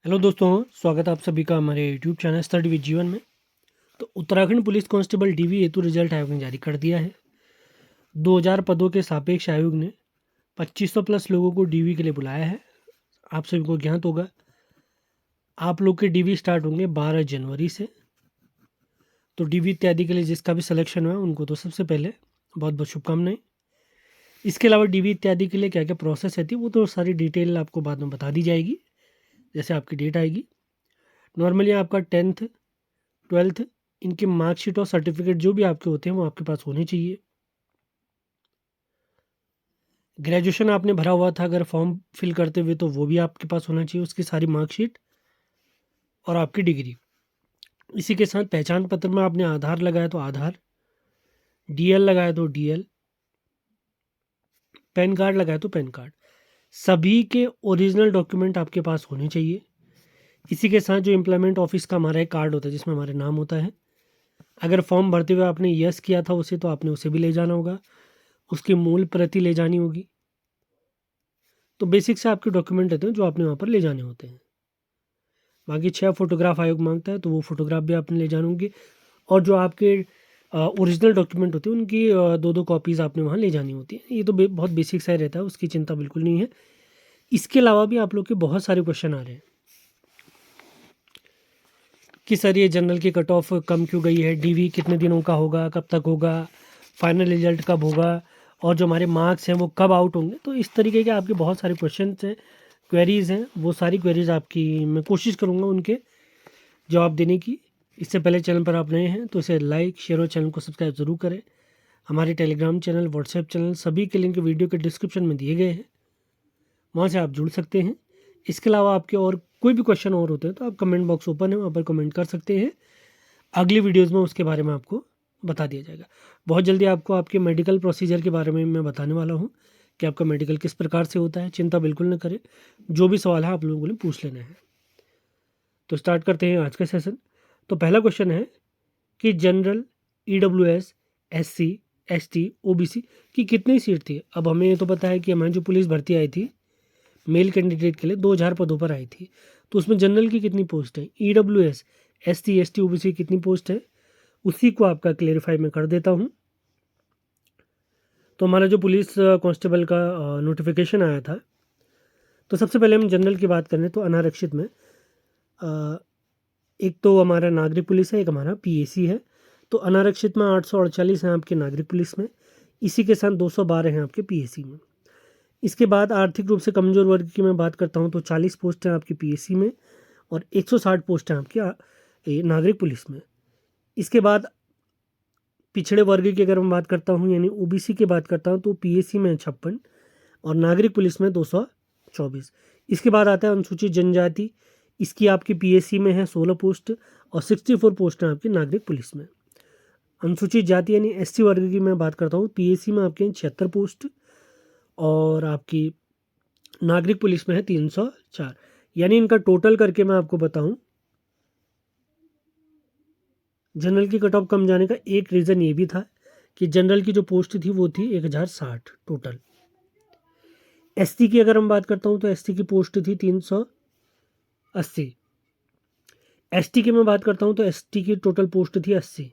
Hello दोस्तों, स्वागत है आप सभी का हमारे यूट्यूब चैनल स्टडी विद जीवन में। तो उत्तराखंड पुलिस कांस्टेबल डीवी हेतु रिजल्ट आयोग ने जारी कर दिया है। 2000 पदों के सापेक्ष आयोग ने 2500 प्लस लोगों को डीवी के लिए बुलाया है। आप सभी को ज्ञात होगा, आप लोग के डीवी स्टार्ट होंगे 12 जनवरी से। तो डीवी इत्यादि के लिए जिसका भी सिलेक्शन हुआ उनको तो सबसे पहले बहुत बहुत शुभकामनाएं। इसके अलावा डीवी इत्यादि के लिए क्या क्या प्रोसेस रहती है वो तो सारी डिटेल आपको बाद में बता दी जाएगी जैसे आपकी डेट आएगी। नॉर्मली आपका 10th 12th इनकी मार्कशीट और सर्टिफिकेट जो भी आपके होते हैं वो आपके पास होने चाहिए। ग्रेजुएशन आपने भरा हुआ था अगर फॉर्म फिल करते हुए तो वो भी आपके पास होना चाहिए, उसकी सारी मार्कशीट और आपकी डिग्री। इसी के साथ पहचान पत्र में आपने आधार लगाया तो आधार, डीएल लगाया तो डीएल, पैन कार्ड लगाया तो पैन कार्ड, सभी के ओरिजिनल डॉक्यूमेंट आपके पास होने चाहिए। इसी के साथ जो एम्प्लॉयमेंट ऑफिस का हमारा एक कार्ड होता है जिसमें हमारे नाम होता है, अगर फॉर्म भरते हुए आपने यस किया था उसे तो आपने उसे भी ले जाना होगा, उसकी मूल प्रति ले जानी होगी। तो बेसिक से आपके डॉक्यूमेंट रहते हैं जो आपने वहाँ पर ले जाने होते हैं। बाकी 6 फोटोग्राफ आयोग मांगता है तो वो फोटोग्राफ भी आपने ले जाने होंगे, और जो आपके ओरिजिनल डॉक्यूमेंट होते हैं उनकी 2-2 कॉपीज़ आपने वहाँ ले जानी होती है। ये तो बहुत बेसिक सा ही रहता है, उसकी चिंता बिल्कुल नहीं है। इसके अलावा भी आप लोग के बहुत सारे क्वेश्चन आ रहे हैं कि सर ये जनरल की कट ऑफ कम क्यों गई है, डीवी कितने दिनों का होगा, कब तक होगा, फाइनल रिजल्ट कब होगा, और जो हमारे मार्क्स हैं वो कब आउट होंगे। तो इस तरीके के आपके बहुत सारे क्वेश्चन हैं, क्वेरीज़ हैं। वो सारी क्वेरीज़ आपकी मैं कोशिश करूँगा उनके जवाब देने की। इससे पहले चैनल पर आप नए हैं तो इसे लाइक शेयर और चैनल को सब्सक्राइब ज़रूर करें। हमारे टेलीग्राम चैनल, व्हाट्सएप चैनल सभी के लिंक वीडियो के डिस्क्रिप्शन में दिए गए हैं, वहाँ से आप जुड़ सकते हैं। इसके अलावा आपके और कोई भी क्वेश्चन और होते हैं तो आप कमेंट बॉक्स ओपन है, वहाँ पर कमेंट कर सकते हैं। अगली वीडियोज़ में उसके बारे में आपको बता दिया जाएगा। बहुत जल्दी आपको आपके मेडिकल प्रोसीजर के बारे में मैं बताने वाला हूँ कि आपका मेडिकल किस प्रकार से होता है। चिंता बिल्कुल न करें, जो भी सवाल है आप लोगों ने पूछ लेना है। तो स्टार्ट करते हैं आज का सेशन। तो पहला क्वेश्चन है कि general, EWS, SC, ST, OBC की कितनी सीट थी। अब हमें ये तो पता है कि हमारी जो पुलिस भर्ती आई थी मेल कैंडिडेट के लिए 2000 पदों पर आई थी, तो उसमें जनरल की कितनी पोस्ट है, ईडब्ल्यूएस, एसटी, एसटी, ओबीसी की कितनी पोस्ट है, उसी को आपका क्लेरिफाई मैं कर देता हूँ। तो हमारा जो पुलिस कांस्टेबल का नोटिफिकेशन आया था, तो सबसे पहले हम जनरल की बात करें तो अनारक्षित में एक तो हमारा नागरिक पुलिस है, एक हमारा पीएसी है। तो अनारक्षित में 848 हैं आपके नागरिक पुलिस में, इसी के साथ 212 हैं आपके पीएसी में। इसके बाद आर्थिक रूप से कमज़ोर वर्ग की मैं बात करता हूँ तो 40 पोस्ट हैं आपकी पीएसी में और 160 पोस्ट हैं आपकी नागरिक पुलिस में। इसके बाद पिछड़े वर्ग की अगर मैं बात करता हूँ यानी ओबीसी की बात करता हूँ तो पीएसी में 56 और नागरिक पुलिस में 224। इसके बाद आता है अनुसूचित जनजाति, इसकी आपकी पीएसी में है 16 पोस्ट और 64 पोस्ट हैं आपकी नागरिक पुलिस में। अनुसूचित जाति यानी एससी वर्ग की मैं बात करता हूँ, पीएसी में आपके 76 पोस्ट और आपकी नागरिक पुलिस में है 304। यानी इनका टोटल करके मैं आपको बताऊं, जनरल की कट ऑफ कम जाने का एक रीज़न ये भी था कि जनरल की जो पोस्ट थी वो थी 1060 टोटल। एसटी की अगर हम बात करता हूं तो एसटी की पोस्ट थी 380। एसटी की मैं बात करता हूं तो एसटी की टोटल पोस्ट थी 80।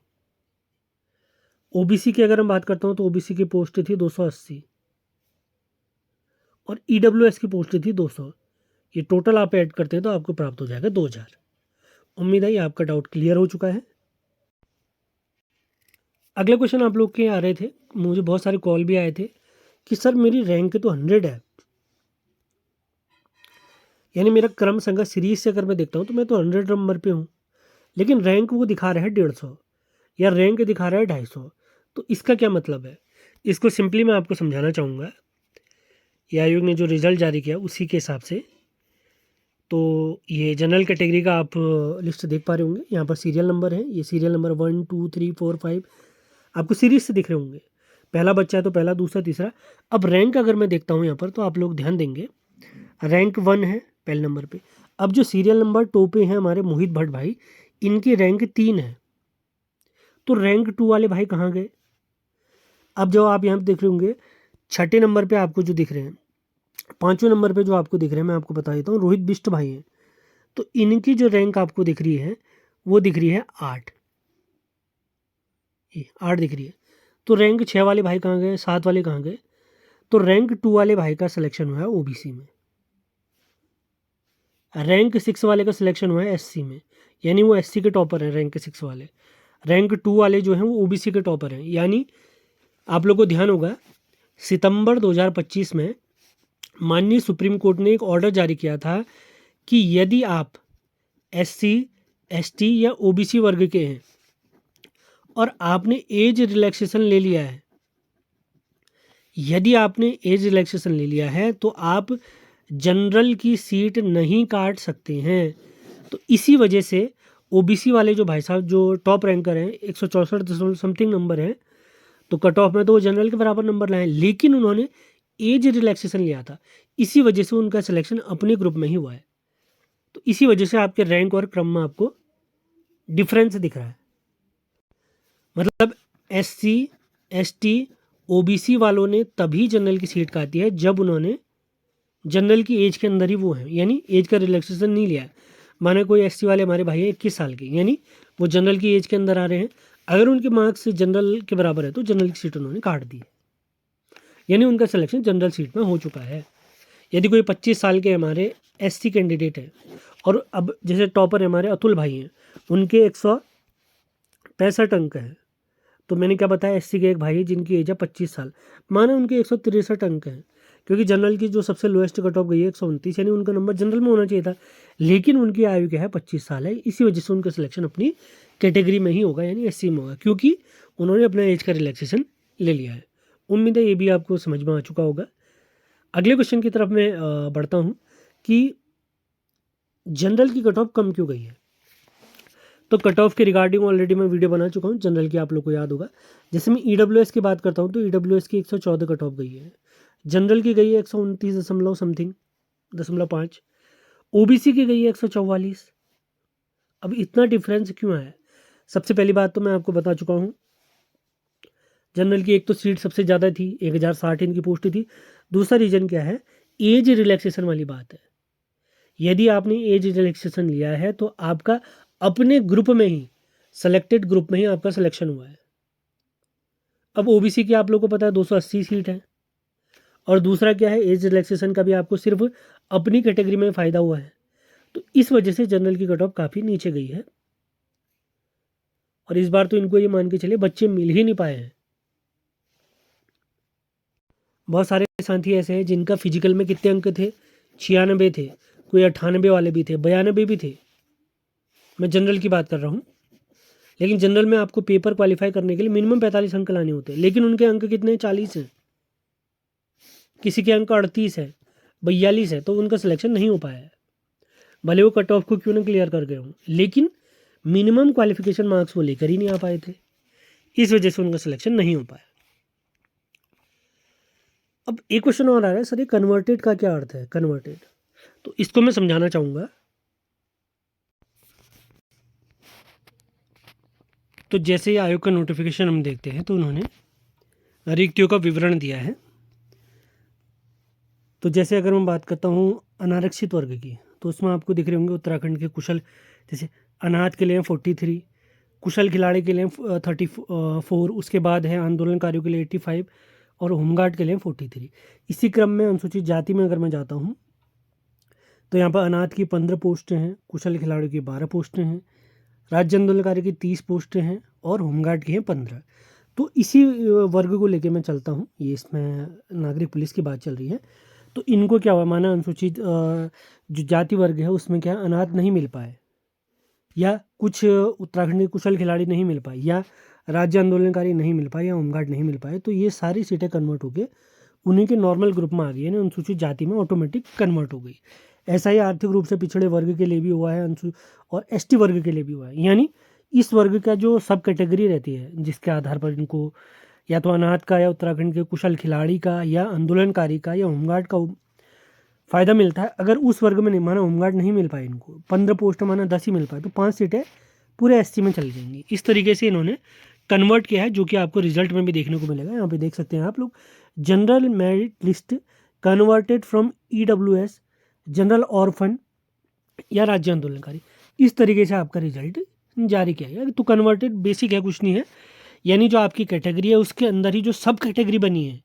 ओबीसी की अगर हम बात करता हूं तो ओबीसी की पोस्ट थी 280 और ईडब्ल्यूएस की पोस्ट थी 200। ये टोटल आप ऐड करते हैं तो आपको प्राप्त हो जाएगा 2000। उम्मीद है ये आपका डाउट क्लियर हो चुका है। अगला क्वेश्चन आप लोग के आ रहे थे, मुझे बहुत सारे कॉल भी आए थे कि सर मेरी रैंक तो 100 है, यानी मेरा क्रम संख्या सीरीज से अगर मैं देखता हूँ तो मैं तो 100 नंबर पे हूँ, लेकिन रैंक वो दिखा रहा है 150 या रैंक दिखा रहा है 250। तो इसका क्या मतलब है, इसको सिंपली मैं आपको समझाना चाहूँगा। ये आयोग ने जो रिज़ल्ट जारी किया उसी के हिसाब से। तो ये जनरल कैटेगरी का आप लिस्ट देख पा रहे होंगे, यहाँ पर सीरियल नंबर है, ये सीरियल नंबर 1 2 3 4 5 आपको सीरीज से दिख रहे होंगे। पहला बच्चा है तो पहला, दूसरा, तीसरा। अब रैंक अगर मैं देखता हूँ यहाँ पर तो आप लोग ध्यान देंगे, रैंक 1 है पहले नंबर पे। अब जो सीरियल नंबर 2 पे हैं हमारे मोहित भट्ट भाई, इनकी रैंक 3 है, तो रैंक 2 वाले भाई कहाँ गए। अब जो आप यहाँ पे देख रहे होंगे छठे नंबर पे आपको जो दिख रहे हैं, पाँचवें नंबर पे जो आपको दिख रहे हैं मैं आपको बता देता हूँ, रोहित बिष्ट भाई हैं। तो इनकी जो रैंक आपको दिख रही है वो दिख रही है 8, ये 8 दिख रही है। तो रैंक 6 वाले भाई कहाँ गए, 7 वाले कहाँ गए? तो रैंक 2 वाले भाई का सिलेक्शन हुआ है ओबीसी में, रैंक 6 वाले का सिलेक्शन हुआ है एससी में, यानी वो एससी के टॉपर हैं रैंक 6 वाले। रैंक 2 वाले जो हैं वो ओबीसी के टॉपर हैं। यानी आप लोग को ध्यान होगा, सितंबर 2025 में माननीय सुप्रीम कोर्ट ने एक ऑर्डर जारी किया था कि यदि आप एससी, एसटी या ओबीसी वर्ग के हैं और आपने एज रिलैक्सेशन ले लिया है, यदि आपने एज रिलैक्सेशन ले लिया है तो आप जनरल की सीट नहीं काट सकते हैं। तो इसी वजह से ओबीसी वाले जो भाई साहब जो टॉप रैंकर हैं 164 समथिंग नंबर है, तो कट ऑफ में तो वो जनरल के बराबर नंबर लाए, लेकिन उन्होंने एज रिलैक्सेशन लिया था, इसी वजह से उनका सिलेक्शन अपने ग्रुप में ही हुआ है। तो इसी वजह से आपके रैंक और क्रम में आपको डिफरेंस दिख रहा है। मतलब एससी, एसटी, ओबीसी वालों ने तभी जनरल की सीट काटी है जब उन्होंने जनरल की एज के अंदर ही वो है, यानी एज का रिलैक्सेशन नहीं लिया है। माने कोई एससी वाले हमारे भाई हैं 21 साल के, यानी वो जनरल की एज के अंदर आ रहे हैं, अगर उनके मार्क्स जनरल के बराबर है तो जनरल की सीट उन्होंने काट दी है, यानी उनका सिलेक्शन जनरल सीट में हो चुका है। यदि कोई 25 साल के हमारे एससी कैंडिडेट है और अब जैसे टॉपर हमारे अतुल भाई हैं, उनके 165 अंक हैं, तो मैंने क्या बताया एससी के एक भाई है जिनकी एज है 25 साल, माना उनके 163 अंक हैं, क्योंकि जनरल की जो सबसे लोएस्ट कट ऑफ गई है 129, यानी उनका नंबर जनरल में होना चाहिए था, लेकिन उनकी आयु क्या है 25 साल है, इसी वजह से उनका सिलेक्शन अपनी कैटेगरी में ही होगा, यानी एससी में होगा, क्योंकि उन्होंने अपना एज का रिलैक्सेशन ले लिया है। उम्मीद है ये भी आपको समझ में आ चुका होगा। अगले क्वेश्चन की तरफ मैं बढ़ता हूँ कि जनरल की कट ऑफ कम क्यों गई है। तो कट ऑफ के रिगार्डिंग ऑलरेडी मैं वीडियो बना चुका हूँ, जनरल की आप लोग को याद होगा। जैसे मैं ईडब्ल्यूएस की बात करता हूँ तो ईडब्ल्यूएस की 114 कट ऑफ गई है, जनरल की गई है 129 दशमलव समथिंग 0.5, ओबीसी की गई है 144। अब इतना डिफरेंस क्यों है? सबसे पहली बात तो मैं आपको बता चुका हूँ, जनरल की एक तो सीट सबसे ज़्यादा थी, 1060 इनकी पोस्ट थी। दूसरा रीज़न क्या है, एज रिलैक्सेशन वाली बात है। यदि आपने एज रिलैक्सेशन लिया है तो आपका अपने ग्रुप में ही, सेलेक्टेड ग्रुप में ही आपका सिलेक्शन हुआ है। अब ओबीसी की आप लोगों को पता है 280 सीट है, और दूसरा क्या है, एज रिलैक्सेशन का भी आपको सिर्फ अपनी कैटेगरी में फ़ायदा हुआ है, तो इस वजह से जनरल की कट ऑफ काफ़ी नीचे गई है। और इस बार तो इनको ये मान के चलिए बच्चे मिल ही नहीं पाए हैं। बहुत सारे साथी ऐसे हैं जिनका फिजिकल में कितने अंक थे, 96 थे, कोई 98 वाले भी थे, 92 भी थे, मैं जनरल की बात कर रहा हूँ। लेकिन जनरल में आपको पेपर क्वालिफाई करने के लिए मिनिमम 45 अंक लाने होते हैं, लेकिन उनके अंक कितने 40 हैं, किसी के अंक 38 है, 42 है, तो उनका सिलेक्शन नहीं हो पाया है। भले वो कट ऑफ को क्यों ना क्लियर कर गए हों, लेकिन मिनिमम क्वालिफिकेशन मार्क्स वो लेकर ही नहीं आ पाए थे, इस वजह से उनका सिलेक्शन नहीं हो पाया। अब एक क्वेश्चन और आ रहा है, सर ये कन्वर्टेड का क्या अर्थ है? कन्वर्टेड, तो इसको मैं समझाना चाहूँगा। तो जैसे आयोग का नोटिफिकेशन हम देखते हैं तो उन्होंने रिक्तियों का विवरण दिया है। तो जैसे अगर मैं बात करता हूँ अनारक्षित वर्ग की, तो उसमें आपको दिख रहे होंगे उत्तराखंड के कुशल, जैसे अनाथ के लिए 43, कुशल खिलाड़ी के लिए 34, उसके बाद है आंदोलनकारियों के लिए 85 और होमगार्ड के लिए 43। इसी क्रम में अनुसूचित जाति में अगर मैं जाता हूँ तो यहाँ पर अनाथ की 15 पोस्टें हैं, कुशल खिलाड़ियों की 12 पोस्टें हैं, राज्य आंदोलनकारी की 30 पोस्टें हैं और होमगार्ड की हैं 15। तो इसी वर्ग को लेके मैं चलता हूँ, ये इसमें नागरिक पुलिस की बात चल रही है। तो इनको क्या हुआ, माना अनुसूचित जो जाति वर्ग है उसमें क्या अनाथ नहीं मिल पाए, या कुछ उत्तराखंड के कुशल खिलाड़ी नहीं मिल पाए, या राज्य आंदोलनकारी नहीं मिल पाए, या होमगार्ड नहीं मिल पाए, तो ये सारी सीटें कन्वर्ट हो गए उन्हीं के नॉर्मल ग्रुप में आ गई, यानी अनुसूचित जाति में ऑटोमेटिक कन्वर्ट हो गई। ऐसा ही आर्थिक रूप से पिछड़े वर्ग के लिए भी हुआ है, और एसटी वर्ग के लिए भी हुआ है। यानी इस वर्ग का जो सब कैटेगरी रहती है जिसके आधार पर इनको या तो अनाथ का, या उत्तराखंड के कुशल खिलाड़ी का, या आंदोलनकारी का, या होमगार्ड का फ़ायदा मिलता है। अगर उस वर्ग में नहीं, माना होमगार्ड नहीं मिल पाए इनको, 15 पोस्ट माना 10 ही मिल पाए, तो 5 सीटें पूरे एससी में चली जाएंगी। इस तरीके से इन्होंने कन्वर्ट किया है, जो कि आपको रिजल्ट में भी देखने को मिलेगा। यहाँ पे देख सकते हैं आप लोग, general merit list converted from EWS general orphan या राज्य आंदोलनकारी, इस तरीके से आपका रिजल्ट जारी किया गया। तो कन्वर्टेड बेसिक है, कुछ नहीं है, यानी जो आपकी कैटेगरी है उसके अंदर ही जो सब कैटेगरी बनी है,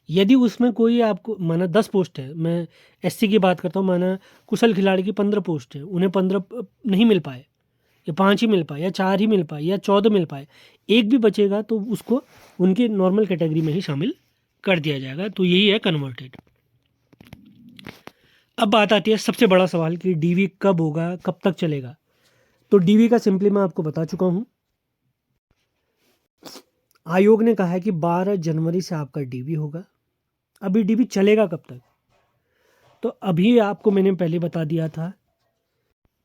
यदि उसमें कोई आपको माना 10 पोस्ट है, मैं एससी की बात करता हूँ, माना कुशल खिलाड़ी की 15 पोस्ट है, उन्हें 15 नहीं मिल पाए, या 5 ही मिल पाए, या 4 ही मिल पाए, या 14 मिल पाए, एक भी बचेगा तो उसको उनकी नॉर्मल कैटेगरी में ही शामिल कर दिया जाएगा। तो यही है कन्वर्टेड। अब बात आती है सबसे बड़ा सवाल कि डीवी कब होगा, कब तक चलेगा। तो डीवी का सिंपली मैं आपको बता चुका हूँ। आयोग ने कहा है कि 12 जनवरी से आपका डीवी होगा। अभी डीवी चलेगा कब तक, तो अभी आपको मैंने पहले बता दिया था।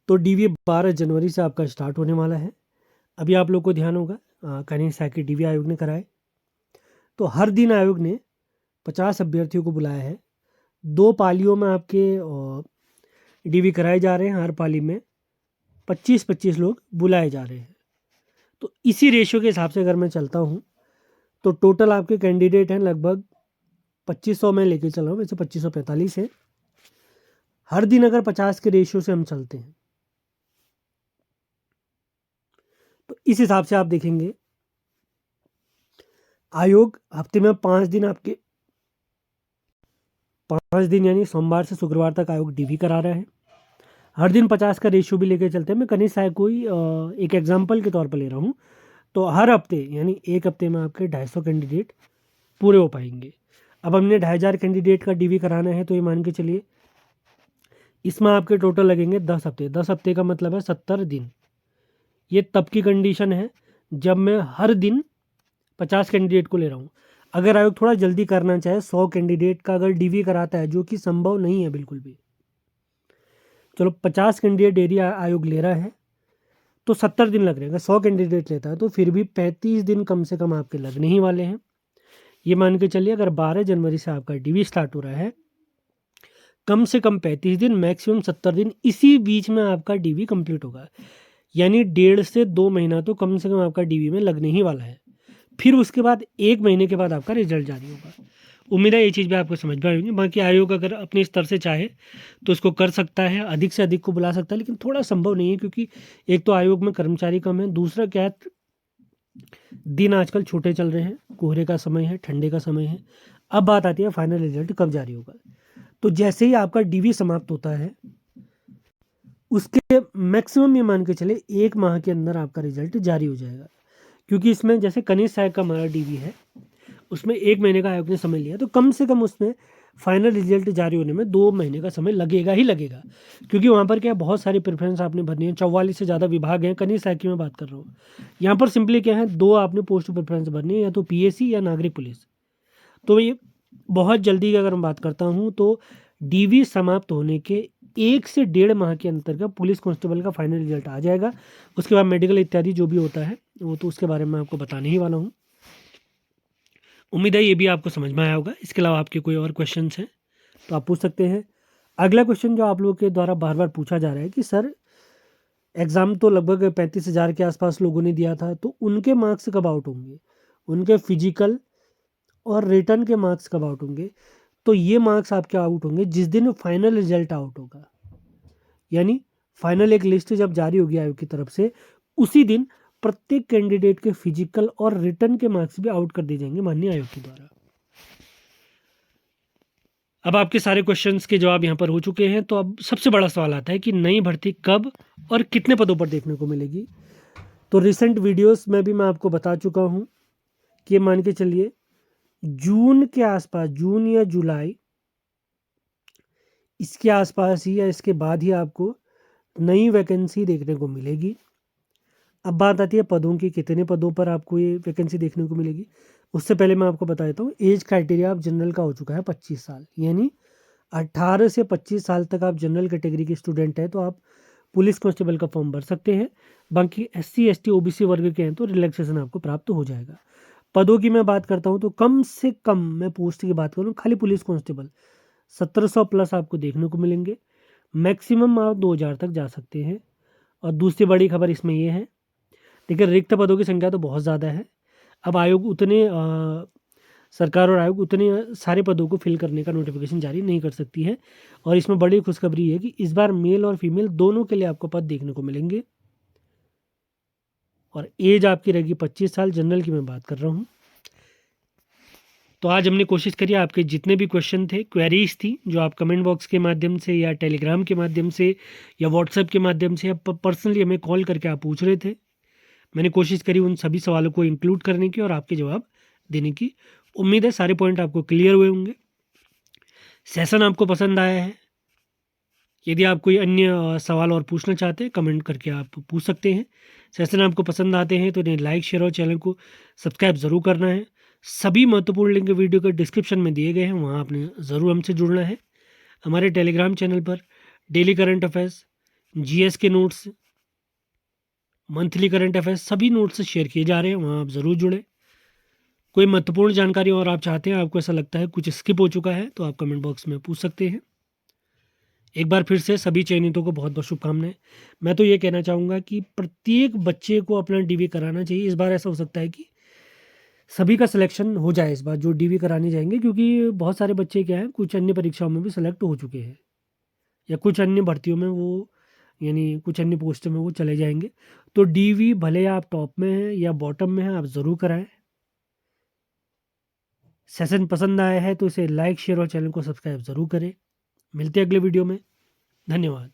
तो डीवी 12 जनवरी से आपका स्टार्ट होने वाला है। अभी आप लोग को ध्यान होगा, कनिष्ठ सहायक डीवी आयोग ने कराए। तो हर दिन आयोग ने 50 अभ्यर्थियों को बुलाया है। 2 पालियों में आपके डीवी कराए जा रहे हैं। हर पाली में 25-25 लोग बुलाए जा रहे हैं। तो इसी रेशियो के हिसाब से अगर मैं चलता हूँ तो टोटल आपके कैंडिडेट हैं लगभग 2500 में लेके चल रहा हूँ, वैसे 2545 है। हर दिन अगर 50 के रेशियो से हम चलते हैं तो इस हिसाब से आप देखेंगे आयोग हफ्ते में 5 दिन आपके 5 दिन यानी सोमवार से शुक्रवार तक आयोग डीवी करा रहा है। हर दिन 50 का रेशियो भी लेके चलते हैं। मैं कनिष्ठ सहायक को ही एक एग्जाम्पल के तौर पर ले रहा हूँ। तो हर हफ्ते यानी एक हफ्ते में आपके 250 कैंडिडेट पूरे हो पाएंगे। अब हमने 2500 कैंडिडेट का डीवी कराना है, तो ये मान के चलिए इसमें आपके टोटल लगेंगे 10 हफ्ते। 10 हफ्ते का मतलब है 70 दिन। ये तब की कंडीशन है जब मैं हर दिन 50 कैंडिडेट को ले रहा हूँ। अगर आयोग थोड़ा जल्दी करना चाहे, 100 कैंडिडेट का अगर डीवी कराता है, जो कि संभव नहीं है बिल्कुल भी, चलो 50 कैंडिडेट एरिया आयोग ले रहा है तो 70 दिन लग रहे हैं। अगर 100 कैंडिडेट लेता है तो फिर भी 35 दिन कम से कम आपके लगने ही वाले हैं। ये मान के चलिए अगर 12 जनवरी से आपका डीवी स्टार्ट हो रहा है, कम से कम 35 दिन, मैक्सिमम 70 दिन, इसी बीच में आपका डीवी कंप्लीट होगा। यानी 1.5 से 2 महीना तो कम से कम आपका डीवी में लगने ही वाला है। फिर उसके बाद 1 महीने के बाद आपका रिजल्ट जारी होगा। उम्मीद है ये चीज़ भी आपको समझ में आएगी। बाकी आयोग अगर अपने स्तर से चाहे तो इसको कर सकता है, अधिक से अधिक को बुला सकता है, लेकिन थोड़ा संभव नहीं है क्योंकि एक तो आयोग में कर्मचारी कम है, दूसरा क्या है, दिन आजकल छोटे चल रहे हैं, कोहरे का समय है, ठंडे का समय है। अब बात आती है फाइनल रिजल्ट कब जारी होगा। तो जैसे ही आपका डीवी समाप्त होता है उसके मैक्सिमम ये मान के चले 1 माह के अंदर आपका रिजल्ट जारी हो जाएगा। क्योंकि इसमें जैसे कनिष्ठ सहायक का हमारा डीवी है, उसमें 1 महीने का आयोग ने समय लिया, तो कम से कम उसमें फाइनल रिजल्ट जारी होने में 2 महीने का समय लगेगा ही लगेगा। क्योंकि वहाँ पर क्या बहुत सारी प्रेफरेंस आपने भरनी है, 44 से ज़्यादा विभाग हैं, कनिष्ठ सहायक की मैं बात कर रहा हूँ। यहाँ पर सिंपली क्या है, 2 आपने पोस्ट प्रेफरेंस भरनी है, या तो पीएससी या नागरिक पुलिस। तो ये बहुत जल्दी की अगर मैं बात करता हूँ तो डीवी समाप्त होने के 1 से 1.5 माह के अंतर का पुलिस कांस्टेबल का फाइनल रिजल्ट आ जाएगा। उसके बाद मेडिकल इत्यादि जो भी होता है वो तो उसके बारे में आपको बताने ही वाला हूँ। उम्मीद है ये भी आपको समझ में आया होगा। इसके अलावा आपके कोई और क्वेश्चंस हैं तो आप पूछ सकते हैं। अगला क्वेश्चन जो आप लोगों के द्वारा बार बार पूछा जा रहा है कि सर एग्ज़ाम तो लगभग 35,000 के आसपास लोगों ने दिया था, तो उनके मार्क्स कब आउट होंगे, उनके फिजिकल और रिटर्न के मार्क्स कब आउट होंगे। तो ये मार्क्स आपके आउट होंगे जिस दिन फाइनल रिजल्ट आउट होगा। यानी फाइनल एक लिस्ट जब जारी होगी आयोग की तरफ से, उसी दिन प्रत्येक कैंडिडेट के फिजिकल और रिटर्न के मार्क्स भी आउट कर दिए जाएंगे माननीय आयोग के द्वारा। अब आपके सारे क्वेश्चंस के जवाब यहाँ पर हो चुके हैं। तो अब सबसे बड़ा सवाल आता है कि नई भर्ती कब और कितने पदों पर देखने को मिलेगी। तो रिसेंट वीडियोस में भी मैं आपको बता चुका हूँ कि मान के चलिए जून के आसपास, जून या जुलाई इसके आसपास ही या इसके बाद ही आपको नई वैकेंसी देखने को मिलेगी। अब बात आती है पदों की, कितने पदों पर आपको ये वैकेंसी देखने को मिलेगी। उससे पहले मैं आपको बता देता हूँ, एज क्राइटेरिया आप जनरल का हो चुका है 25 साल, यानी 18 से 25 साल तक आप जनरल कैटेगरी के स्टूडेंट हैं तो आप पुलिस कांस्टेबल का फॉर्म भर सकते हैं। बाकी SC ST OBC वर्ग के हैं तो रिलैक्सेशन आपको प्राप्त हो जाएगा। पदों की मैं बात करता हूँ तो कम से कम मैं पोस्ट की बात करूँ, खाली पुलिस कांस्टेबल 1700 प्लस आपको देखने को मिलेंगे। मैक्सिमम आप 2000 तक जा सकते हैं। और दूसरी बड़ी खबर इसमें यह है, देखिए रिक्त पदों की संख्या तो बहुत ज़्यादा है। अब आयोग उतने सरकार और आयोग उतने सारे पदों को फिल करने का नोटिफिकेशन जारी नहीं कर सकती है। और इसमें बड़ी खुशखबरी है कि इस बार मेल और फीमेल दोनों के लिए आपको पद देखने को मिलेंगे। और एज आपकी रहेगी 25 साल, जनरल की मैं बात कर रहा हूँ। तो आज हमने कोशिश करी आपके जितने भी क्वेश्चन थे, क्वेरीज थी, जो आप कमेंट बॉक्स के माध्यम से या टेलीग्राम के माध्यम से या व्हाट्सएप के माध्यम से या पर्सनली हमें कॉल करके आप पूछ रहे थे, मैंने कोशिश करी उन सभी सवालों को इंक्लूड करने की और आपके जवाब देने की। उम्मीद है सारे पॉइंट आपको क्लियर हुए होंगे। सेशन आपको पसंद आया है? यदि आप कोई अन्य सवाल और पूछना चाहते हैं, कमेंट करके आप पूछ सकते हैं। सेशन आपको पसंद आते हैं तो इन्हें लाइक, शेयर और चैनल को सब्सक्राइब ज़रूर करना है। सभी महत्वपूर्ण लिंक वीडियो के डिस्क्रिप्शन में दिए गए हैं, वहाँ आपने ज़रूर हमसे जुड़ना है। हमारे टेलीग्राम चैनल पर डेली करंट अफेयर्स, जीएस के नोट्स, मंथली करंट अफेयर्स सभी नोट्स शेयर किए जा रहे हैं, वहाँ आप ज़रूर जुड़ें। कोई महत्वपूर्ण जानकारी और आप चाहते हैं, आपको ऐसा लगता है कुछ स्किप हो चुका है, तो आप कमेंट बॉक्स में पूछ सकते हैं। एक बार फिर से सभी चयनितों को बहुत बहुत शुभकामनाएं। मैं तो ये कहना चाहूँगा कि प्रत्येक बच्चे को अपना डीवी कराना चाहिए। इस बार ऐसा हो सकता है कि सभी का सिलेक्शन हो जाए इस बार, जो डीवी कराने जाएंगे, क्योंकि बहुत सारे बच्चे क्या हैं, कुछ अन्य परीक्षाओं में भी सेलेक्ट हो चुके हैं या कुछ अन्य भर्तियों में वो, यानी कुछ अन्य पोस्टों में वो चले जाएंगे। तो डीवी भले आप टॉप में हैं या बॉटम में हैं, आप ज़रूर कराएं। सेशन पसंद आया है तो इसे लाइक, शेयर और चैनल को सब्सक्राइब ज़रूर करें। मिलते हैं अगले वीडियो में। धन्यवाद।